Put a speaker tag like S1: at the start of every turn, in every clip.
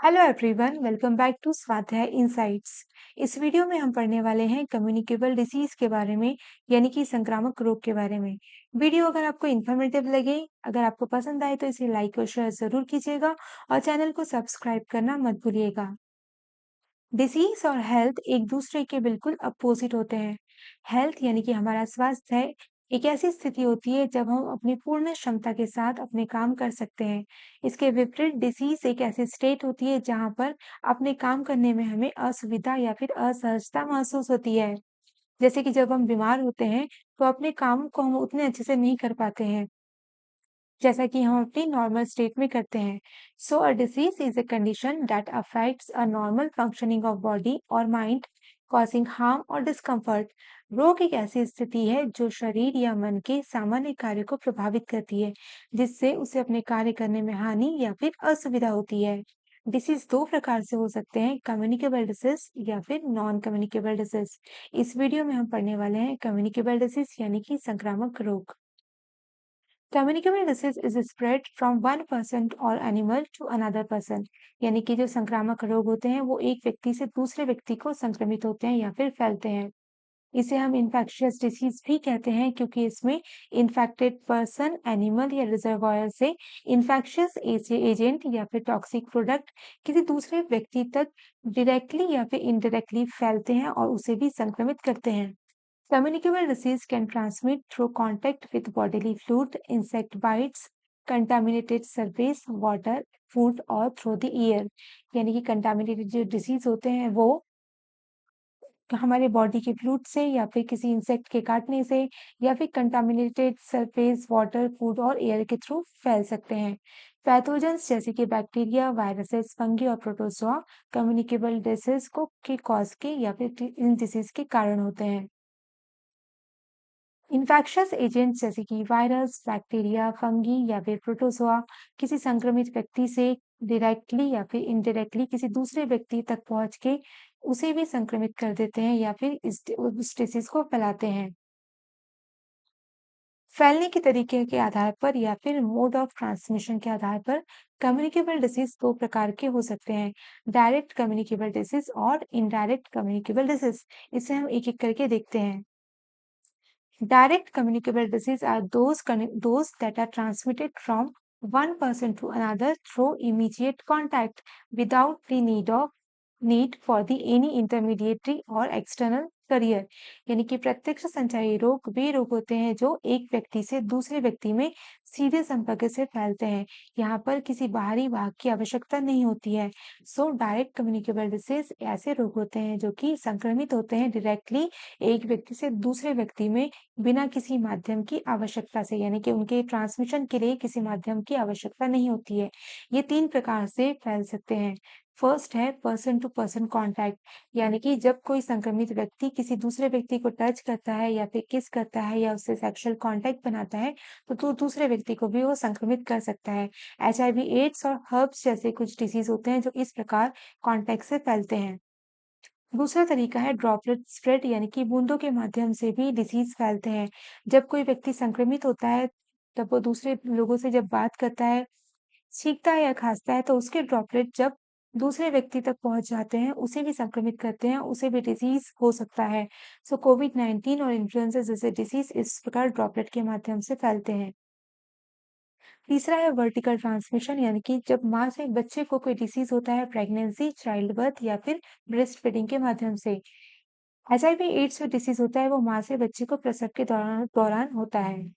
S1: Hello everyone, welcome back to Swadhyay insights. इस video में हम पढ़ने वाले हैं कम्युनिकेबल डिसीज के बारे में, यानी कि संक्रामक रोग के बारे में। वीडियो अगर आपको इन्फॉर्मेटिव लगे, अगर आपको पसंद आए तो इसे लाइक और शेयर जरूर कीजिएगा और चैनल को सब्सक्राइब करना मत भूलिएगा। डिसीज और हेल्थ एक दूसरे के बिल्कुल अपोजिट होते हैं। हेल्थ यानी कि हमारा स्वास्थ्य है, एक ऐसी स्थिति होती है जब हम अपनी पूर्ण क्षमता के साथ अपने काम कर सकते हैं। इसके विपरीत डिसीज एक ऐसी स्टेट होती है जहां पर अपने काम करने में हमें असुविधा या फिर असहजता महसूस होती है। जैसे कि जब हम बीमार होते हैं तो अपने काम को हम उतने अच्छे से नहीं कर पाते हैं जैसा कि हम अपनी नॉर्मल स्टेट में करते हैं। So a disease is a condition that affects a normal functioning of body और माइंड, कॉजिंग हार्म और डिस्कम्फर्ट। रोग एक ऐसी स्थिति है जो शरीर या मन के सामान्य कार्य को प्रभावित करती है, जिससे उसे अपने कार्य करने में हानि या फिर असुविधा होती है। डिसीज दो प्रकार से हो सकते हैं, कम्युनिकेबल डिसीज या फिर नॉन कम्युनिकेबल डिसीज। इस वीडियो में हम पढ़ने वाले हैं कम्युनिकेबल डिसीज यानी कि संक्रामक रोग। Communicable disease is spread from one person और एनिमल टू अनदर पर्सन। यानी कि जो संक्रामक रोग होते हैं वो एक व्यक्ति से दूसरे व्यक्ति को संक्रमित होते हैं या फिर फैलते हैं। इसे हम इन्फेक्शियस डिसीज भी कहते हैं क्योंकि इसमें इन्फेक्टेड पर्सन, एनिमल या रिजर्वायर से इन्फेक्शियस एजेंट या फिर टॉक्सिक प्रोडक्ट किसी दूसरे व्यक्ति तक डायरेक्टली या फिर इनडायरेक्टली फैलते हैं और उसे भी संक्रमित करते हैं। Communicable disease can transmit through contact with bodily fluid, insect bites, contaminated surface, water, food और through the air। यानी कि कंटामिनेटेड जो डिसीज होते हैं वो हमारे बॉडी के फ्लूइड से या फिर किसी इंसेक्ट के काटने से या फिर कंटामिनेटेड सरफेस, वाटर, फूड और एयर के थ्रू फैल सकते हैं। पैथोजेंस जैसे कि बैक्टीरिया, वायरसेस, फंगी और प्रोटोजोआ कम्युनिकेबल डिसीज को के कॉज के या फिर इन डिसीज के कारण होते हैं। इन्फेक्शियस एजेंट्स जैसे कि वायरस, बैक्टीरिया, फंगी या फिर प्रोटोजोआ किसी संक्रमित व्यक्ति से डायरेक्टली या फिर इनडायरेक्टली किसी दूसरे व्यक्ति तक पहुंच के उसे भी संक्रमित कर देते हैं या फिर उस डिसीज को फैलाते हैं। फैलने के तरीके के आधार पर या फिर मोड ऑफ ट्रांसमिशन के आधार पर कम्युनिकेबल डिसीज दो प्रकार के हो सकते हैं, डायरेक्ट कम्युनिकेबल डिसीज और इनडायरेक्ट कम्युनिकेबल डिसीज। इसे हम एक एक करके देखते हैं। Direct communicable disease are those that are transmitted from one person to another through immediate contact without the need for the any intermediary or external career. यानी कि प्रत्यक्ष संचारी रोग वे रोग होते हैं जो एक व्यक्ति से दूसरे व्यक्ति में सीधे संपर्क से फैलते हैं। यहाँ पर किसी बाहरी वाहक की आवश्यकता नहीं होती है। सो डायरेक्ट कम्युनिकेबल डिसीज ऐसे रोग होते हैं जो कि संक्रमित होते हैं डायरेक्टली एक व्यक्ति से दूसरे व्यक्ति में बिना किसी माध्यम की आवश्यकता से, यानी कि उनके ट्रांसमिशन के लिए किसी माध्यम की आवश्यकता नहीं होती है। ये तीन प्रकार से फैल सकते हैं। फर्स्ट है पर्सन टू पर्सन कांटेक्ट, यानी कि जब कोई संक्रमित व्यक्ति किसी दूसरे व्यक्ति को टच करता है या फिर किस करता है या उससे सेक्सुअल कांटेक्ट बनाता है तो दूसरे व्यक्ति को भी वो संक्रमित कर सकता है। एचआईवी एड्स और हर्ब्स जैसे कुछ डिसीज होते हैं जो इस प्रकार कांटेक्ट से फैलते हैं। दूसरा तरीका है ड्रॉपलेट स्प्रेड, यानी कि बूंदों के माध्यम से भी डिसीज फैलते हैं। जब कोई व्यक्ति संक्रमित होता है तब वो दूसरे लोगों से जब बात करता है, छींकता है या खांसता है तो उसके ड्रॉपलेट जब दूसरे व्यक्ति तक पहुंच जाते हैं उसे भी संक्रमित करते हैं, उसे भी डिसीज हो सकता है। सो कोविड-19 और इन्फ्लुएंजा जैसे डिसीज इस प्रकार ड्रॉपलेट के माध्यम से फैलते हैं। तीसरा है वर्टिकल ट्रांसमिशन, यानी कि जब माँ से बच्चे को कोई डिसीज होता है प्रेगनेंसी, चाइल्ड बर्थ या फिर ब्रेस्ट फीडिंग के माध्यम से। एचआईवी एड्स जो डिसीज होता है वो माँ से बच्चे को प्रसव के दौरान दौरान होता है।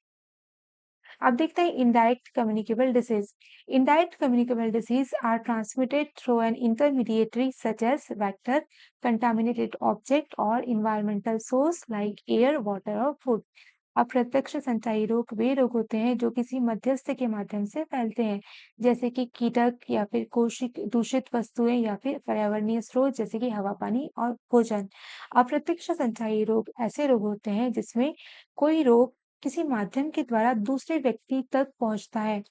S1: अब देखते हैं indirect communicable disease. Indirect communicable disease are transmitted through an intermediatory such as vector, contaminated object और environmental source like air, water और फूड। अप्रत्यक्ष संचारी रोग वे रोग होते हैं जो किसी मध्यस्थ के माध्यम से फैलते हैं, जैसे कि कीटक या फिर कोशिक दूषित वस्तुएं या फिर पर्यावरणीय स्रोत जैसे कि हवा, पानी और भोजन। अप्रत्यक्ष संचारी रोग ऐसे रोग होते हैं जिसमें कोई रोग किसी माध्यम के द्वारा दूसरे व्यक्ति तक पहुंचता है।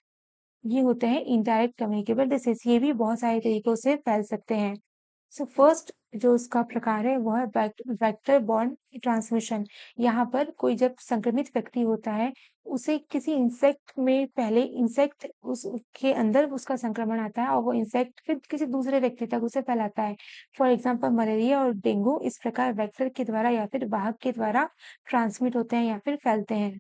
S1: ये होते हैं इनडायरेक्ट कम्युनिकेबल डिसीज। ये भी बहुत सारे तरीकों से फैल सकते हैं। सो फर्स्ट जो उसका प्रकार है वो है वेक्टर बॉर्न ट्रांसमिशन। यहाँ पर कोई जब संक्रमित व्यक्ति होता है, उसे किसी इंसेक्ट में पहले इंसेक्ट उसके अंदर उसका संक्रमण आता है और वो इंसेक्ट फिर किसी दूसरे व्यक्ति तक उसे फैलाता है। फॉर एग्जाम्पल मलेरिया और डेंगू इस प्रकार वेक्टर के द्वारा या फिर वाहक के द्वारा ट्रांसमिट होते हैं या फिर फैलते हैं।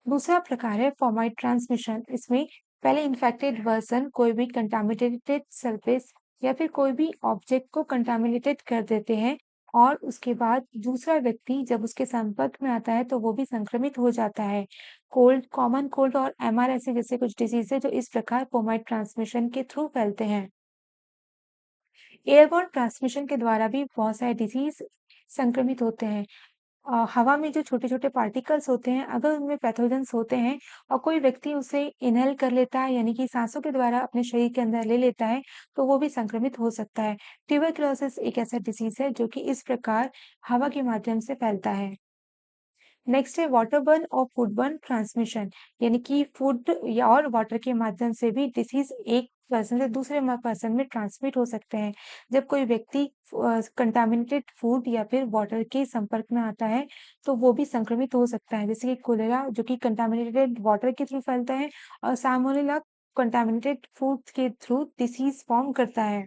S1: दूसरा प्रकार है फॉर्माइट ट्रांसमिशन। इसमें पहले इन्फेक्टेड पर्सन कोई भी कंटामिनेटेड सरफेस या फिर कोई भी ऑब्जेक्ट को कंटामिनेटेड कर देते हैं और उसके बाद दूसरा व्यक्ति जब उसके संपर्क में आता है तो वो भी संक्रमित हो जाता है। कोल्ड, कॉमन कोल्ड और एमआरएसए जैसे कुछ डिजीज है जो इस प्रकार फॉर्माइट ट्रांसमिशन के थ्रू फैलते हैं। एयरबोर्न ट्रांसमिशन के द्वारा भी बहुत सारे डिजीज संक्रमित होते हैं। हवा में जो छोटे-छोटे पार्टिकल्स होते हैं, अगर उनमें पैथोजेंस होते हैं और कोई व्यक्ति उसे इन्हेल कर लेता है, यानी कि सांसों के द्वारा अपने शरीर के अंदर ले लेता है, तो वो भी संक्रमित हो सकता है। ट्यूबरक्लोसिस एक ऐसा डिसीज़ है जो कि इस प्रकार हवा के माध्यम से फैलता है। नेक्स्ट है वाटरबर्न और फूडबर्न ट्रांसमिशन, यानी कि फूड या और वाटर के माध्यम से भी डिसीज एक पर्सन से दूसरे पर्सन में ट्रांसमिट हो सकते हैं। जब कोई व्यक्ति कंटामिनेटेड फूड या फिर वाटर के संपर्क में आता है तो वो भी संक्रमित हो सकता है, जैसे कि कोलेरा जो कि कंटामिनेटेड वाटर के थ्रू फैलता है और साल्मोनेला कंटामिनेटेड फूड के थ्रू डिसीज फॉर्म करता है।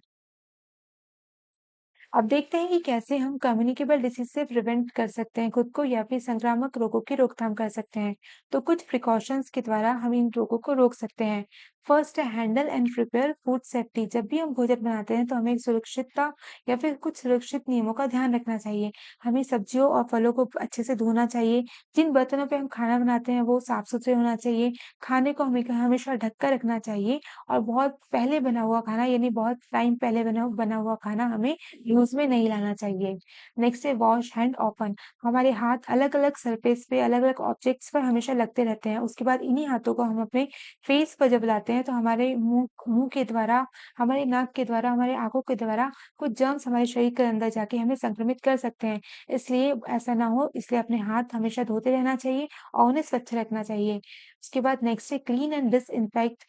S1: अब देखते हैं कि कैसे हम कम्युनिकेबल डिसीज से प्रिवेंट कर सकते हैं खुद को या फिर संक्रामक रोगों की रोकथाम कर सकते हैं। तो कुछ प्रिकॉशंस के द्वारा हम इन रोगों को रोक सकते हैं। फर्स्ट है handle and prepare food safety. जब भी हम भोजन बनाते हैं तो हमें सुरक्षितता या फिर कुछ सुरक्षित नियमों का ध्यान रखना चाहिए। हमें सब्जियों और फलों को अच्छे से धोना चाहिए। जिन बर्तनों पे हम खाना बनाते हैं वो साफ सुथरे होना चाहिए। खाने को हमें हमेशा ढक कर रखना चाहिए और बहुत पहले बना हुआ खाना यानी बहुत टाइम पहले बना बना हुआ खाना हमें यूज़ में नहीं लाना चाहिए। नेक्स्ट है वॉश हैंड ऑफन। हमारे हाथ अलग-अलग सरफेस पे, अलग-अलग ऑब्जेक्ट्स पर हमेशा लगते रहते हैं। उसके बाद इन्हीं हाथों को हम अपने फेस पर जब लाते हैं तो हमारे मुँह मुँह के द्वारा, हमारे नाक के द्वारा, हमारे आँखों के द्वारा कुछ जर्म्स हमारे शरीर के अंदर जाके हमें संक्रमित कर सकते हैं। इसलिए ऐसा ना हो इसलिए अपने हाथ हमेशा धोते रहना चाहिए और उन्हें स्वच्छ रखना चाहिए। उसके बाद नेक्स्ट है clean and disinfect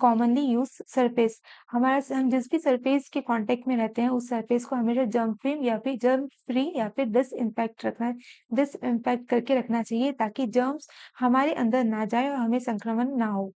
S1: commonly used surface. हम जिस भी सरफेस के कांटेक्ट में रहते हैं उस सरफेस को हमेशा जर्म फ्री या फिर डिसइंफेक्ट करके रखना चाहिए ताकि जर्म्स हमारे अंदर ना जाए और हमें संक्रमण ना हो।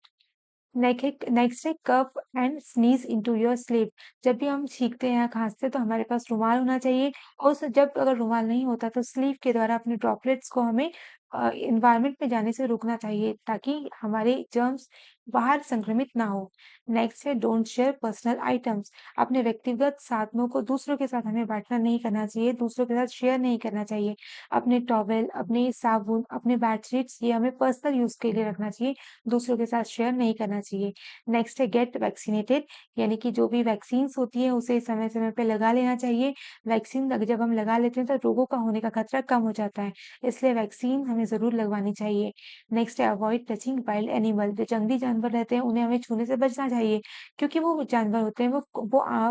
S1: नेक्स्ट है cough and sneeze into your sleep. जब भी हम छींकते हैं या खांसते हैं तो हमारे पास रुमाल होना चाहिए और जब अगर रुमाल नहीं होता तो स्लीव के द्वारा अपने ड्रॉपलेट्स को हमें इन्वायरमेंट में जाने से रोकना चाहिए ताकि हमारे जर्म्स बाहर संक्रमित ना हो। नेक्स्ट है डोंट शेयर पर्सनल आइटम्स। अपने व्यक्तिगत साधनों को दूसरों के साथ हमें बांटना नहीं करना चाहिए, दूसरों के साथ शेयर नहीं करना चाहिए। अपने टॉवेल, अपने साबुन, अपने बेडशीट्स ये हमें पर्सनल यूज के लिए रखना चाहिए, दूसरों के साथ शेयर नहीं करना चाहिए। नेक्स्ट है गेट वैक्सीनेटेड, यानी कि जो भी वैक्सीन्स होती है उसे समय-समय पे लगा लेना चाहिए। वैक्सीन जब हम लगा लेते हैं तो रोगों का होने का खतरा कम हो जाता है, इसलिए वैक्सीन हमें ज़रूर लगवानी चाहिए। नेक्स्ट है अवॉइड टचिंग वाइल्ड एनिमल। जो जंगली जानवर रहते हैं उन्हें हमें छूने से बचना चाहिए क्योंकि वो जानवर होते हैं वो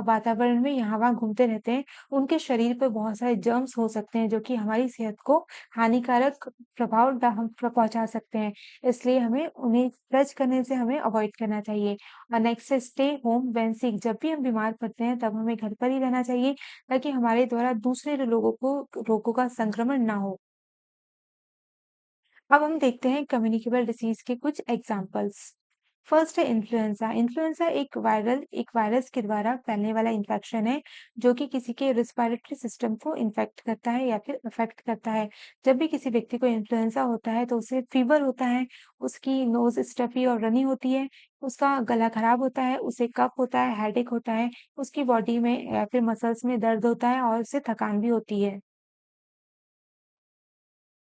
S1: वातावरण में यहाँ-वहाँ घूमते रहते हैं। उनके शरीर पे बहुत सारे जर्म्स हो सकते हैं जो कि हमारी सेहत को हानिकारक प्रभाव पहुँचा सकते हैं। इसलिए हमें उन्हें टच करने से हमें अवॉइड करना चाहिए। और नेक्स्ट है स्टे होम व्हेन सिक। जब भी हम बीमार पड़ते हैं तब हमें घर पर ही रहना चाहिए ताकि हमारे द्वारा दूसरे लोगों को रोगों का संक्रमण ना हो। अब हम देखते हैं कम्युनिकेबल डिसीज के कुछ एग्जाम्पल्स। फर्स्ट है इन्फ्लुएंजा। इन्फ्लुएंजा एक वायरस के द्वारा फैलने वाला इन्फेक्शन है जो कि किसी के रिस्पायरेटरी सिस्टम को इन्फेक्ट करता है या फिर अफेक्ट करता है। जब भी किसी व्यक्ति को इन्फ्लुएंजा होता है तो उसे फीवर होता है, उसकी नोज स्टफी और रनी होती है, उसका गला खराब होता है, उसे कफ होता है, हेडेक होता है, उसकी बॉडी में या फिर मसल्स में दर्द होता है और उसे थकान भी होती है।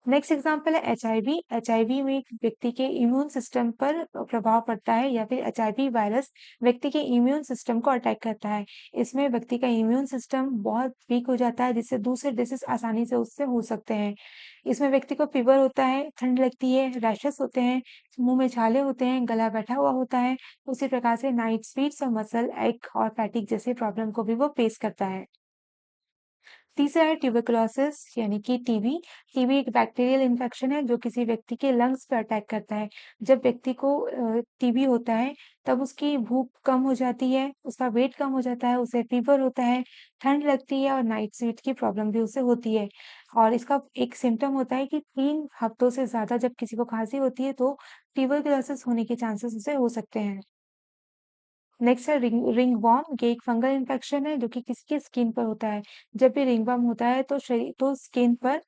S1: नेक्स्ट एग्जाम्पल है एचआईवी। एचआईवी में एक व्यक्ति के इम्यून सिस्टम पर प्रभाव पड़ता है या फिर एचआईवी वायरस व्यक्ति के इम्यून सिस्टम को अटैक करता है। इसमें व्यक्ति का इम्यून सिस्टम बहुत वीक हो जाता है जिससे दूसरे डिसीज आसानी से उससे हो सकते हैं। इसमें व्यक्ति को फीवर होता है, ठंड लगती है, रैशेस होते हैं, मुंह में छाले होते हैं, गला बैठा हुआ होता है। उसी प्रकार से नाइट स्वीट्स और मसल एक और फैटिक जैसे प्रॉब्लम को भी वो फेस करता है। तीसरा है ट्यूबरकुलोसिस यानी कि टीबी। टीबी एक बैक्टीरियल इन्फेक्शन है जो किसी व्यक्ति के लंग्स पे अटैक करता है। जब व्यक्ति को टीबी होता है तब उसकी भूख कम हो जाती है, उसका वेट कम हो जाता है, उसे फीवर होता है, ठंड लगती है और नाइट स्वेट की प्रॉब्लम भी उसे होती है। और इसका एक सिम्पटम होता है कि 3 हफ्तों से ज़्यादा जब किसी को खाँसी होती है तो ट्यूबरकुलोसिस होने के चांसेस उसे हो सकते हैं। नेक्स्ट है रिंगवॉर्म। ये एक फंगल इन्फेक्शन है जो कि किसी की स्किन पर होता है। जब भी रिंगवॉर्म होता है तो स्किन पर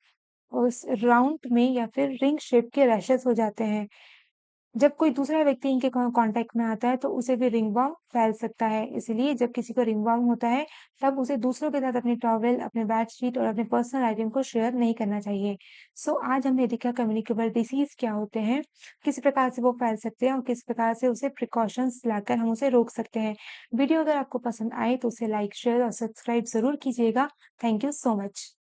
S1: उस राउंड में या फिर रिंग शेप के रैशेस हो जाते हैं। जब कोई दूसरा व्यक्ति इनके कांटेक्ट में आता है तो उसे भी रिंगवॉर्म फैल सकता है। इसलिए जब किसी को रिंगवॉर्म होता है तब उसे दूसरों के साथ अपनी टॉवेल, अपने बेडशीट और अपने पर्सनल आइटम को शेयर नहीं करना चाहिए। सो आज हमने देखा कम्युनिकेबल डिसीज क्या होते हैं, किस प्रकार से वो फैल सकते हैं और किस प्रकार से उसे प्रिकॉशंस लाकर हम उसे रोक सकते हैं। वीडियो अगर आपको पसंद आए तो उसे लाइक, शेयर और सब्सक्राइब ज़रूर कीजिएगा। Thank you so much.